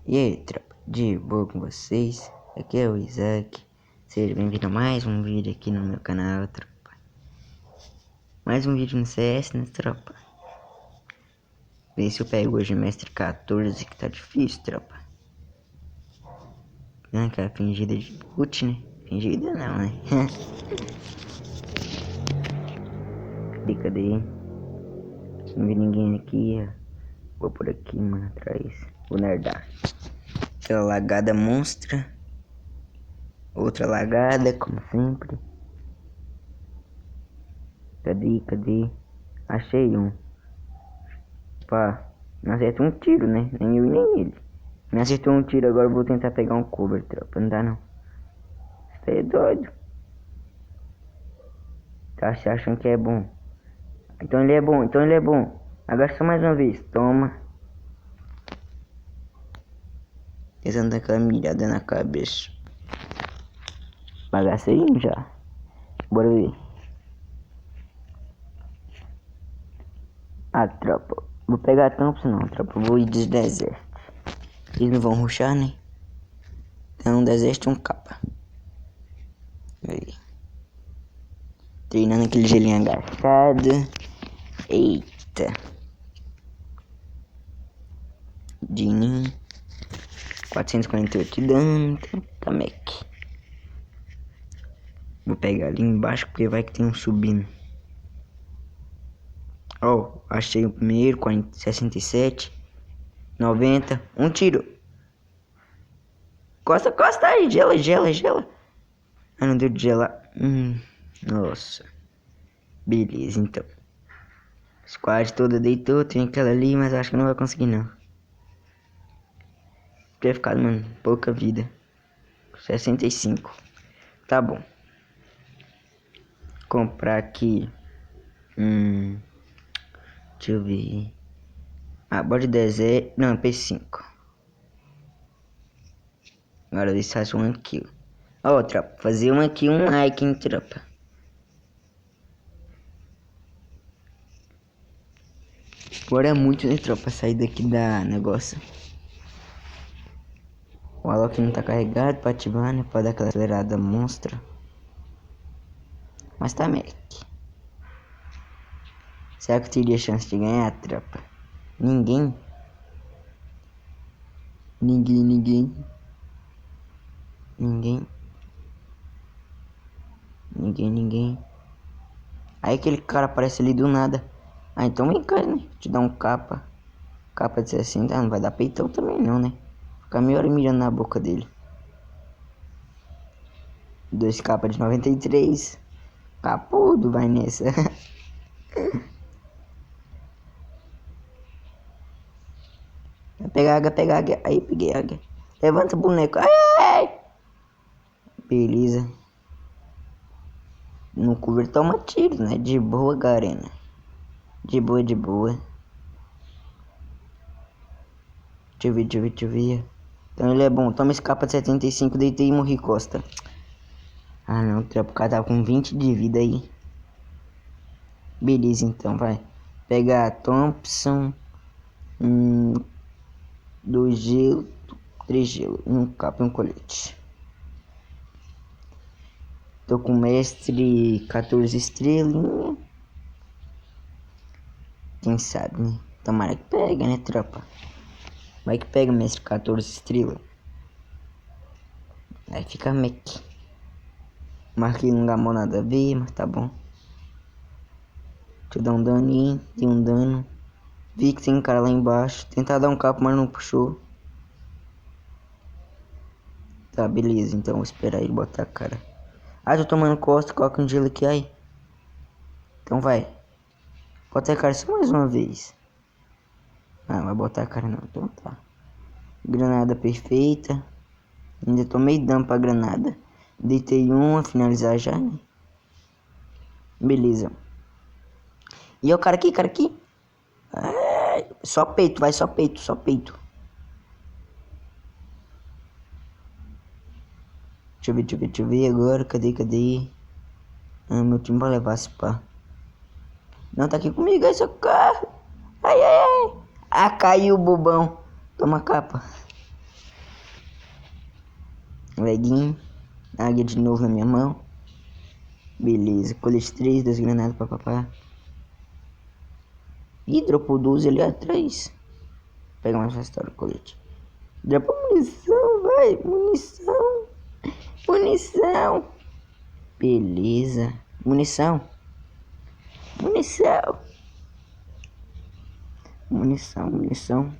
E aí, tropa, de boa com vocês? Aqui é o Isaac. Seja bem-vindo a mais um vídeo aqui no meu canal, tropa. Mais um vídeo no CS, né, tropa? Vê se eu pego hoje Mestre 14, que tá difícil, tropa. Aquela fingida de boot, né? Fingida não, né? Cadê? Não vi ninguém aqui, ó. Vou por aqui, mano, atrás. Vou nerdar. Aquela lagada monstra. Outra lagada, como sempre. Cadê? Achei um. Pá, não acertou um tiro, né? Nem eu nem ele. Não acertou um tiro, agora eu vou tentar pegar um cover, tropa. Não dá não. Você é doido. Tá se achando que é bom. Então ele é bom. Agora só mais uma vez. Toma. Tentando dar aquela mirada na cabeça. Bagaceinho já. Bora ver. Ah, tropa. Vou pegar a Thompson não, tropa. Vou ir de deserto. Eles não vão rushar, né? Então, deserto é um capa. Aí. Treinando aquele gelinho agachado. Eita. Dininho. 448 de dano. Tá mec. Vou pegar ali embaixo porque vai que tem um subindo. Ó, achei o primeiro. 67. 90. Um tiro. Costa aí. Gela. Ah, não deu de gelar. Nossa. Beleza, então. Squad toda deitou. Tem aquela ali, mas acho que não vai conseguir, não. Ter ficado, mano, pouca vida. 65. Tá bom. Comprar aqui. Deixa eu ver. Ah, bode 10 é. Não, P5. Agora ver se faz um kill. Ó, tropa. Fazer um aqui, um like, hein, tropa. Agora é muito, né, tropa? Sair daqui da negócio. O Alok não tá carregado pra ativar, né? Pra dar aquela acelerada monstra. Mas tá mec. Será que eu teria chance de ganhar, tropa? Ninguém. Aí aquele cara aparece ali do nada. Ah, então vem cá, né? Te dá um capa. Capa de 60. Ah, não vai dar peitão também não, né? Ficar meia hora mirando na boca dele. 2 capas de 93. Capudo, vai nessa. Vai pegar águia. Aí, peguei águia. Levanta o boneco. Ai. Beleza. No cover toma tiro, né? De boa, Garena. De boa. Deixa eu ver. Então ele é bom. Toma esse capa de 75, deitei e morri, Costa. Ah não, o cara tava com 20 de vida aí. Beleza, então, vai. Pegar a Thompson. 2 gelo, 3 gelo. Um capa e um colete. Tô com mestre 14 estrelinha. Quem sabe, né? Tomara que pega, né, tropa? Vai que pega mestre 14 estrelas. Aí fica mec. Marquei não dá mal nada a ver, mas tá bom. Deixa eu dar um daninho. Tem um dano. Vi que tem um cara lá embaixo. Tentar dar um capo, mas não puxou. Tá, beleza. Então vou esperar ele botar a cara. Ah, tô tomando costa. Coloca um gelo aqui aí. Então vai. Bota a cara só mais uma vez. Ah, vai botar a cara não. Então tá. Granada perfeita. Ainda tomei dano pra granada. Deitei uma, finalizar já, né? Beleza. E o cara aqui. Ai, só peito, vai, só peito. Deixa eu ver agora. Cadê? Ah, meu time vai levar esse pá. Não, tá aqui comigo, aí socorro. Ai. Ah, caiu o bobão. Toma capa. Leguinho. Águia de novo na minha mão. Beleza. Colete 3, 2 granadas, papapá. Ih, dropou 12 ali atrás. Pega mais fácil o colete. Dropa munição, vai. Munição. Munição. Beleza. Munição. Munição. Munição.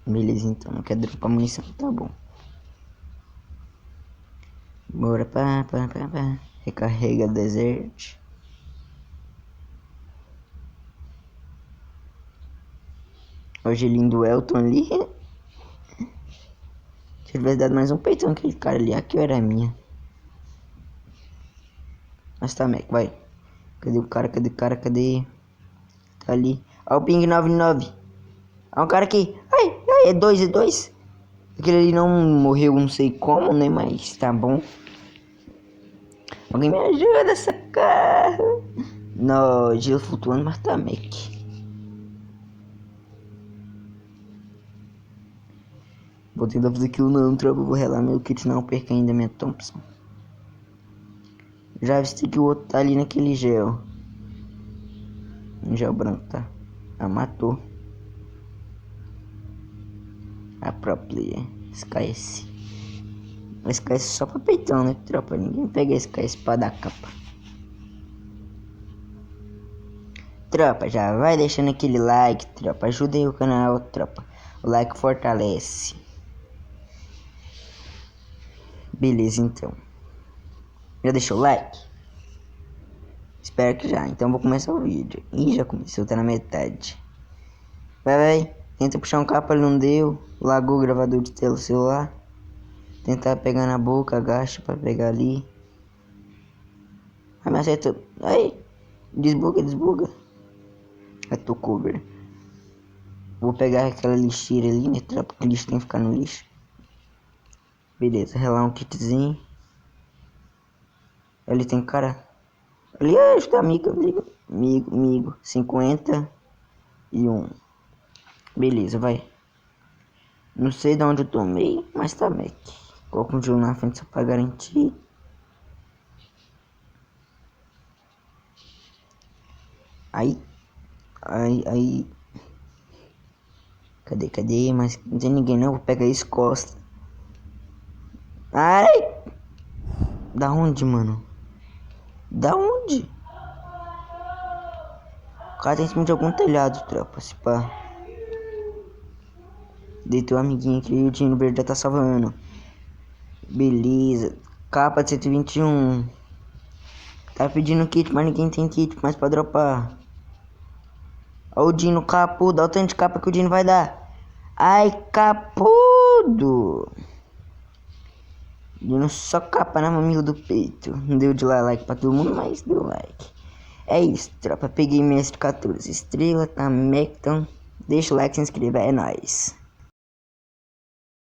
Beleza, então. Não quer dropar munição, tá bom. Bora, pá. Recarrega desert. O gelinho do Elton ali. Se tivesse dado mais um peitão aquele cara ali, aqui era minha. Mas tá, Mac, vai. Cadê o cara? Cadê? Tá ali. Ó o ping 99. Ó um cara aqui. Ai, é dois. Aquele ali não morreu, não sei como, né? Mas tá bom. Alguém me ajuda, essa cara. No, gelo flutuando, mas tá, Mac. Vou tentar fazer aquilo não, tropa. Vou relar meu kit, não perca ainda minha Thompson. Já avistei que o outro tá ali naquele gel. Um gel branco, tá? Ah, matou. A pro player. SKS. SKS só pra peitão, né, tropa? Ninguém pega SKS pra dar capa. Tropa, já vai deixando aquele like, tropa. Ajudem o canal, tropa. O like fortalece. Beleza, então. Já deixou o like? Espero que já. Então vou começar o vídeo. Ih, já começou, tá na metade. Vai. Tenta puxar um capa, não deu. Lagou o gravador de tela do celular. Tentar pegar na boca, agacha pra pegar ali. Ai, me acerta. Ai, desbuga. Eu tô cover. Vou pegar aquela lixeira ali, né? Porque o lixo tem que ficar no lixo. Beleza, relar um kitzinho. Ali tem cara. Ali é está amigo. 51. Beleza, vai. Não sei de onde eu tomei, mas tá Mac. Coloca um gelo na frente só pra garantir. Aí. Cadê? Mas não tem ninguém não, vou pegar isso, costa. Ai! Da onde, mano? Da onde? O cara tá em cima de algum telhado, tropa, se pá. Deitou o amiguinho aqui e o Dino Verde já tá salvando. Beleza. Capa de 121. Tá pedindo kit, mas ninguém tem kit mais pra dropar. Ó o Dino capudo, olha o tanto de capa que o Dino vai dar. Ai, capudo. Dino só capa na mamilo do peito. Não deu de like pra todo mundo, mas deu like. É isso, tropa. Peguei minhas 14 estrelas, tá? Então, deixa o like, se inscreva, é nóis.